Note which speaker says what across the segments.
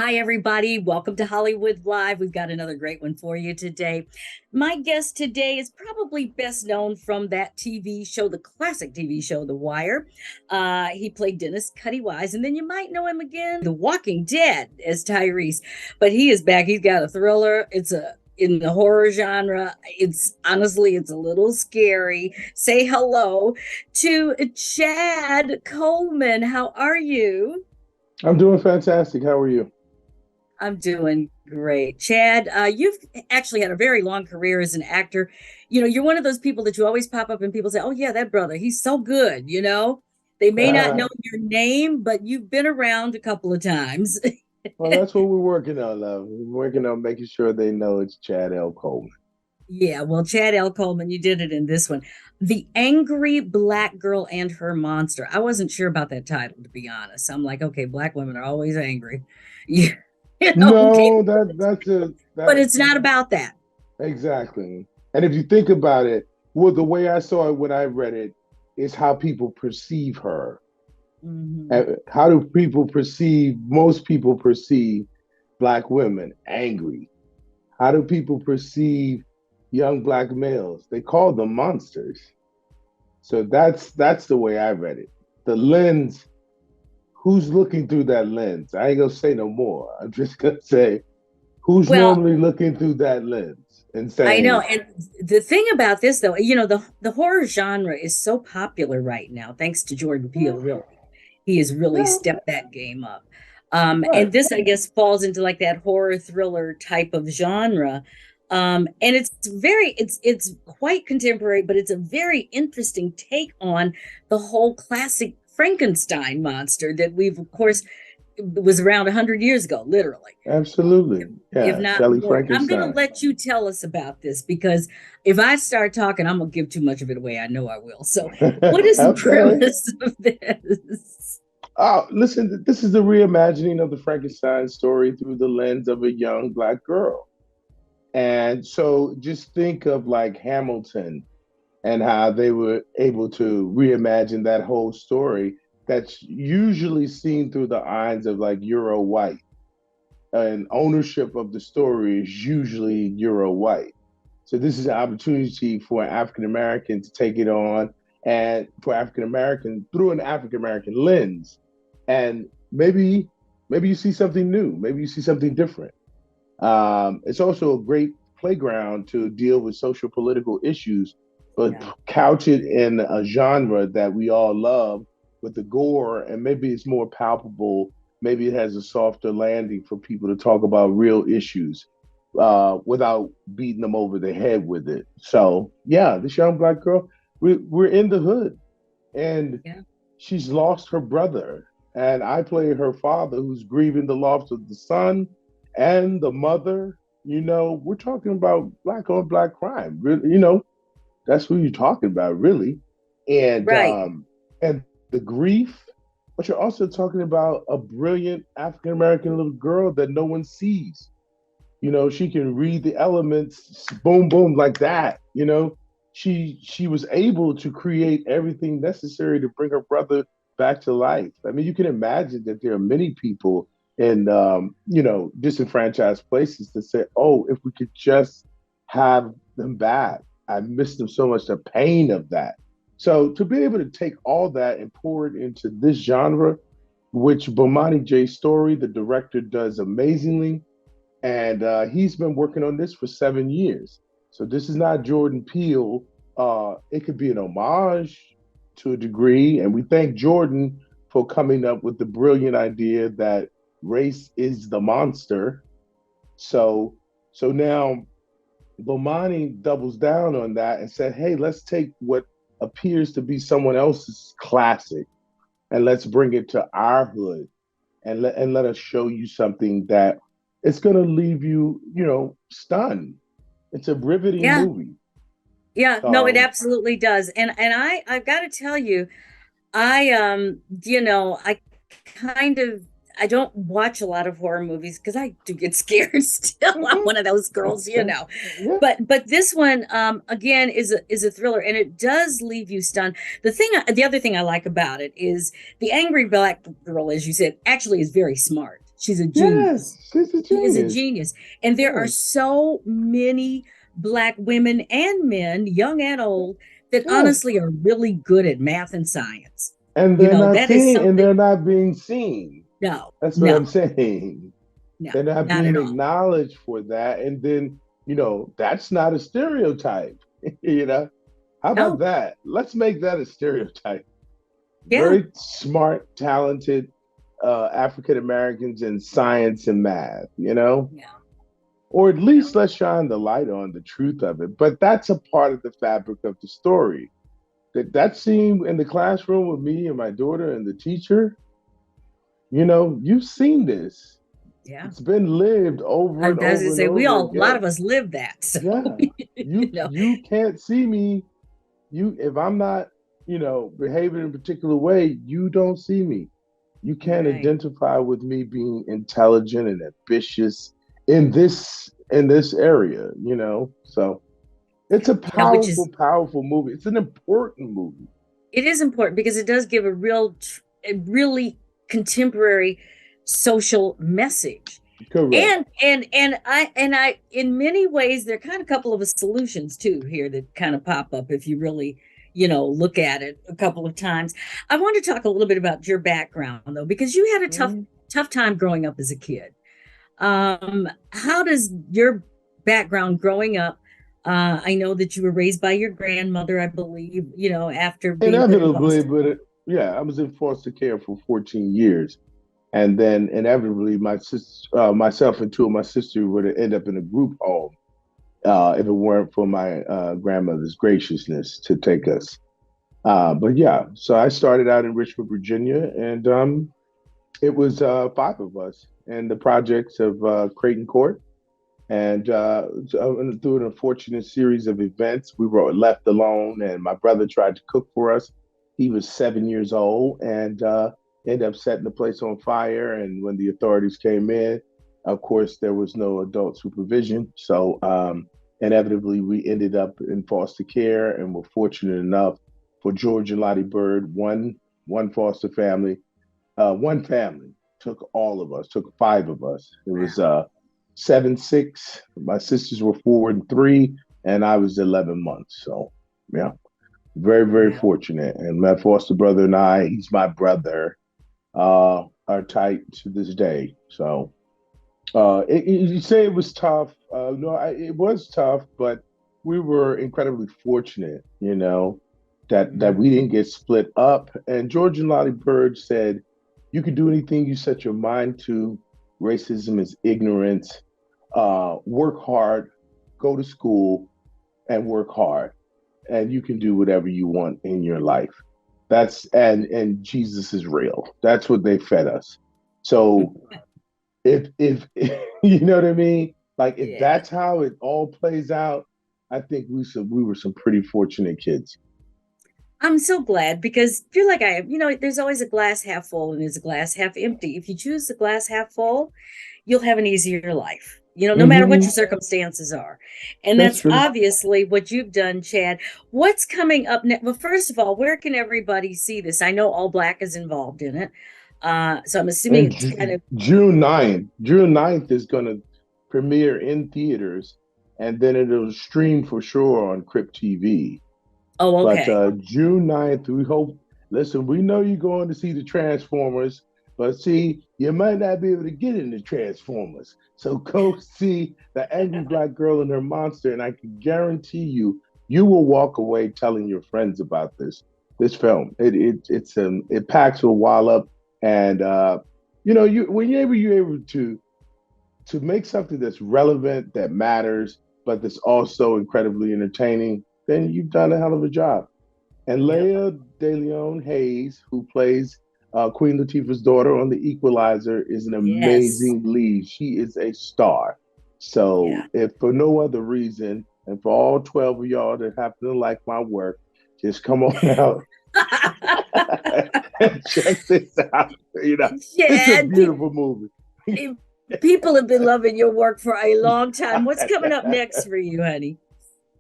Speaker 1: Hi, everybody. Welcome to Hollywood Live. We've got another great one for you today. My guest today is probably best known from that TV show, the classic TV show, The Wire. He played Dennis Cuddy Wise, and then you might know him again, The Walking Dead, as Tyrese. But he is back. He's got a thriller. It's a in the horror genre. It's honestly, it's a little scary. Say hello to Chad Coleman. How are you?
Speaker 2: I'm doing fantastic. How are you?
Speaker 1: I'm doing great. Chad, you've actually had a very long career as an actor. You're one of those people that you always pop up and people say, oh, yeah, that brother, he's so good. They may not know your name, but you've been around a couple of times.
Speaker 2: Well, that's what we're working on, love. We're working on making sure they know it's Chad L. Coleman.
Speaker 1: Yeah, well, Chad L. Coleman, you did it in this one. The Angry Black Girl and Her Monster. I wasn't sure about that title, to be honest. I'm like, okay, black women are always angry. Yeah, okay,
Speaker 2: No, that's a
Speaker 1: but
Speaker 2: that
Speaker 1: it's not about that.
Speaker 2: exactly. And if you think about it, well, the way I saw it when I read it is how people perceive her.
Speaker 1: Mhm.
Speaker 2: And how do people perceive? Most people perceive black women angry. How do people perceive young black males? They call them monsters. So that's the way I read it. The lens, who's looking through that lens? I ain't gonna say no more. I'm just gonna say who's
Speaker 1: Well,
Speaker 2: normally looking through that lens and
Speaker 1: I know.
Speaker 2: saying,
Speaker 1: And the thing about this, though, the horror genre is so popular right now, thanks to Jordan Peele,
Speaker 2: "Eh,
Speaker 1: really. He has really
Speaker 2: yeah,
Speaker 1: stepped that game up.
Speaker 2: right,
Speaker 1: And this, I guess, falls into like that horror thriller type of genre. And it's quite contemporary, but it's a very interesting take on the whole classic Frankenstein monster that we've, of course, was around 100 years ago, literally,
Speaker 2: absolutely,
Speaker 1: if
Speaker 2: yeah,
Speaker 1: not
Speaker 2: Shelley
Speaker 1: more. I'm going to
Speaker 2: Frankenstein."
Speaker 1: let you tell us about this because if I start talking, I'm going to give too much of it away. I know I will. So, what is the
Speaker 2: Okay.
Speaker 1: premise of this?
Speaker 2: Oh, listen, this is the reimagining of the Frankenstein story through the lens of a young black girl. And so just think of like Hamilton and how they were able to reimagine that whole story that's usually seen through the eyes of like Euro white. And ownership of the story is usually Euro white. So this is an opportunity for an African American to take it on and for African American through an African American lens. And maybe you see something new, maybe you see something different. It's also a great playground to deal with social political issues, but
Speaker 1: Yeah.
Speaker 2: couch it in a genre that we all love with the gore, and maybe it's more palpable. Maybe it has a softer landing for people to talk about real issues without beating them over the head with it. So, yeah, this young black girl, we're in the hood, and
Speaker 1: Yeah.
Speaker 2: she's lost her brother. And I play her father who's grieving the loss of the son and the mother. We're talking about black on black crime. Really, that's who you're talking about, really. And
Speaker 1: Right.
Speaker 2: and the grief, but you're also talking about a brilliant African American little girl that no one sees. She can read the elements, boom, boom, like that. She was able to create everything necessary to bring her brother back to life. I mean, you can imagine that there are many people in disenfranchised places that say, "Oh, if we could just have them back, I miss them so much." The pain of that. So to be able to take all that and pour it into this genre, which Bomani J. Story, the director, does amazingly, and he's been working on this for 7 years. So this is not Jordan Peele. It could be an homage to a degree, and we thank Jordan for coming up with the brilliant idea that race is the monster. So, so now Bomani doubles down on that and said, "Hey, let's take what appears to be someone else's classic and let's bring it to our hood and let us show you something that it's going to leave you, stunned. It's a riveting
Speaker 1: Yeah.
Speaker 2: movie."
Speaker 1: Yeah. No, it
Speaker 2: So,
Speaker 1: absolutely does. And I've got to tell you, I kind of I don't watch a lot of horror movies because I do get scared still. I'm
Speaker 2: mhm,
Speaker 1: one of those girls,
Speaker 2: okay, yeah,
Speaker 1: But this one again is a thriller and it does leave you stunned. The other thing I like about it is the angry black girl, as you said, actually is very smart. She's a
Speaker 2: Yes,
Speaker 1: genius.
Speaker 2: she's a
Speaker 1: She is a
Speaker 2: genius.
Speaker 1: genius. And there are
Speaker 2: Yeah,
Speaker 1: so many Black women and men, young and old, that
Speaker 2: yeah.
Speaker 1: honestly are really good at math and science.
Speaker 2: And
Speaker 1: You
Speaker 2: they're
Speaker 1: know,
Speaker 2: not
Speaker 1: that is
Speaker 2: seen, and
Speaker 1: something.
Speaker 2: they're not being seen.
Speaker 1: No,
Speaker 2: That's what
Speaker 1: no,
Speaker 2: I'm saying.
Speaker 1: no,
Speaker 2: They're not
Speaker 1: not
Speaker 2: being
Speaker 1: at all.
Speaker 2: acknowledged for that. And then, that's not a stereotype. you know, how about
Speaker 1: No,
Speaker 2: that? Let's make that a stereotype.
Speaker 1: yeah,
Speaker 2: Very smart, talented African Americans in science and math,
Speaker 1: yeah,
Speaker 2: or at
Speaker 1: yeah.
Speaker 2: least let's shine the light on the truth of it. But that's a part of the fabric of the story. That scene in the classroom with me and my daughter and the teacher, you've seen this.
Speaker 1: Yeah.
Speaker 2: It's been lived over
Speaker 1: I
Speaker 2: and
Speaker 1: was gonna
Speaker 2: over and
Speaker 1: say
Speaker 2: over
Speaker 1: a lot
Speaker 2: again.
Speaker 1: of us live that. So
Speaker 2: Yeah.
Speaker 1: you know,
Speaker 2: You can't see me. If I'm not, behaving in a particular way, you don't see me. You can't
Speaker 1: right.
Speaker 2: identify with me being intelligent and ambitious in this area. So it's a
Speaker 1: You know, which
Speaker 2: powerful,
Speaker 1: is
Speaker 2: powerful movie. It's an important movie.
Speaker 1: it is important because it does give a really contemporary social message.
Speaker 2: Correct.
Speaker 1: And I in many ways there are kind of a couple of solutions too here that kind of pop up if you really look at it a couple of times. I want to talk a little bit about your background though, because you had a
Speaker 2: Mhm.
Speaker 1: tough time growing up as a kid. How does your background growing up, I know that you were raised by your grandmother, I believe, after being put in
Speaker 2: Inevitably,
Speaker 1: foster.
Speaker 2: but yeah, I was in foster care for 14 years. And then inevitably, myself and two of my sisters would end up in a group home if it weren't for my grandmother's graciousness to take us. But yeah, so I started out in Richmond, Virginia, and it was five of us in the projects of Creighton Court. And through an unfortunate series of events, we were left alone, and my brother tried to cook for us. He was 7 years old and ended up setting the place on fire. And when the authorities came in, of course, there was no adult supervision. So inevitably, we ended up in foster care and were fortunate enough for George and Lottie Bird, one foster family, one family took all of us, took five of us. It was
Speaker 1: Wow.
Speaker 2: 7, 6. My sisters were 4 and 3, and I was 11 months. So yeah, very, very
Speaker 1: Wow.
Speaker 2: fortunate. And my foster brother and I, he's my brother, are tight to this day. So you say it was tough. No, it was tough, but we were incredibly fortunate, that we
Speaker 1: Mhm.
Speaker 2: didn't get split up. And George and Lottie Bird said, "You can do anything you set your mind to. Racism is ignorance. Work hard, go to school, and work hard, and you can do whatever you want in your life." And Jesus is real. That's what they fed us. So if you know what I mean, like if
Speaker 1: Yeah.
Speaker 2: that's how it all plays out, I think we were some pretty fortunate kids.
Speaker 1: I'm so glad because I feel like I am. There's always a glass half full and there's a glass half empty. If you choose the glass half full, you'll have an easier life, no matter what your
Speaker 2: Mm-hmm.
Speaker 1: circumstances are. And
Speaker 2: That's
Speaker 1: that's
Speaker 2: true.
Speaker 1: obviously what you've done, Chad. What's coming up next? Well, first of all, where can everybody see this? I know AllBlk is involved in it. So I'm assuming
Speaker 2: And
Speaker 1: it's kind of,
Speaker 2: June 9th is going to premiere in theaters, and then it'll stream for sure on Crypt TV.
Speaker 1: oh,
Speaker 2: But
Speaker 1: okay.
Speaker 2: June 9th, we hope. Listen, we know you're going to see the Transformers, but see, you might not be able to get into Transformers. So go see the Angry Black Girl and Her Monster, and I can guarantee you will walk away telling your friends about this film. It packs a wallop, and you're able to make something that's relevant, that matters, but that's also incredibly entertaining, then you've done a hell of a job. And
Speaker 1: Yep.
Speaker 2: Leia De Leon Hayes, who plays Queen Latifah's daughter on The Equalizer, is an
Speaker 1: Yes.
Speaker 2: amazing lead. She is a star. So,
Speaker 1: Yeah.
Speaker 2: if for no other reason, and for all 12 of y'all that happen to like my work, just come on out and check this out. It's a
Speaker 1: Chad,
Speaker 2: beautiful movie.
Speaker 1: people have been loving your work for a long time. What's coming up next for you, honey?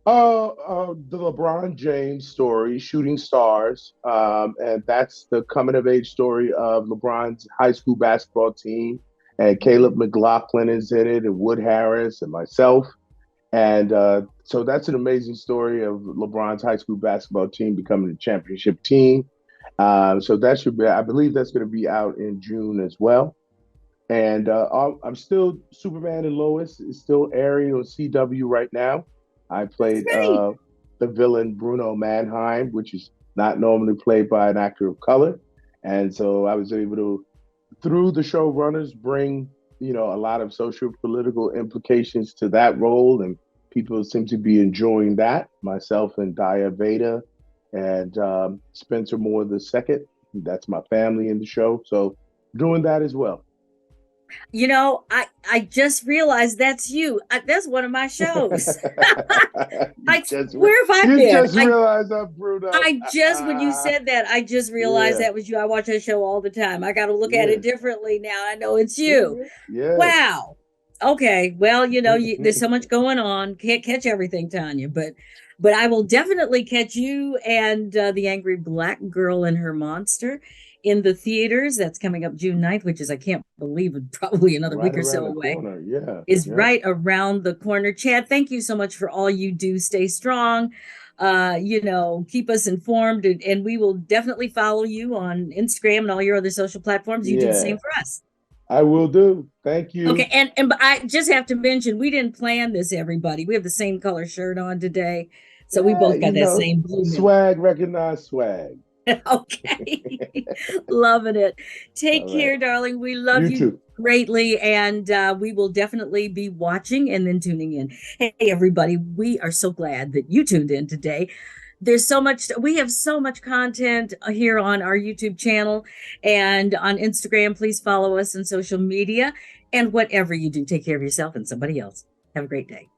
Speaker 2: The LeBron James story, Shooting Stars, and that's the coming of age story of LeBron's high school basketball team and Caleb McLaughlin is in it, and Wood Harris, and myself. And so that's an amazing story of LeBron's high school basketball team becoming a championship team. So that should be, I believe that's going to be out in June as well. And I'm still Superman and Lois is still airing on CW right now. I
Speaker 1: That's
Speaker 2: played
Speaker 1: great.
Speaker 2: the villain Bruno Mannheim, which is not normally played by an actor of color. And so I was able to, through the showrunners, bring a lot of social political implications to that role, and people seem to be enjoying that. Myself and Daya Veda and Spencer Moore the second. That's my family in the show, so doing that as well.
Speaker 1: I just realized that's you. That's one of my shows.
Speaker 2: you
Speaker 1: I
Speaker 2: just
Speaker 1: Where have I
Speaker 2: you
Speaker 1: been?
Speaker 2: just realized I'm Bruno.
Speaker 1: I just when you said that, I just realized
Speaker 2: yeah,
Speaker 1: that was you. I watch that show all the time. I got to look at
Speaker 2: yeah,
Speaker 1: it differently now. I know it's you.
Speaker 2: yeah, yes.
Speaker 1: Wow. Okay. Well, there's so much going on. Can't catch everything, Tanya, but I will definitely catch you and the Angry Black Girl and Her Monster in the theaters. That's coming up June 9th, which is, I can't believe, probably another
Speaker 2: Right
Speaker 1: week or
Speaker 2: around
Speaker 1: so
Speaker 2: the
Speaker 1: away.
Speaker 2: corner. Yeah,
Speaker 1: Is
Speaker 2: yeah,
Speaker 1: right around the corner. Chad, thank you so much for all you do. Stay strong. Keep us informed, and we will definitely follow you on Instagram and all your other social platforms. You do the
Speaker 2: yeah.
Speaker 1: same for us.
Speaker 2: I will do. Thank
Speaker 1: Okay,
Speaker 2: you.
Speaker 1: and I just have to mention we didn't plan this, everybody. We have the same color shirt on today, so we
Speaker 2: Yeah,
Speaker 1: both got that same blue milk.
Speaker 2: swag recognize swag.
Speaker 1: Okay, loving it. Take
Speaker 2: All right.
Speaker 1: care, darling. We love
Speaker 2: You
Speaker 1: you
Speaker 2: too.
Speaker 1: greatly, and we will definitely be watching and then tuning in. Hey, everybody, we are so glad that you tuned in today. We have so much content here on our YouTube channel and on Instagram. Please follow us on social media. And whatever you do, take care of yourself and somebody else. Have a great day.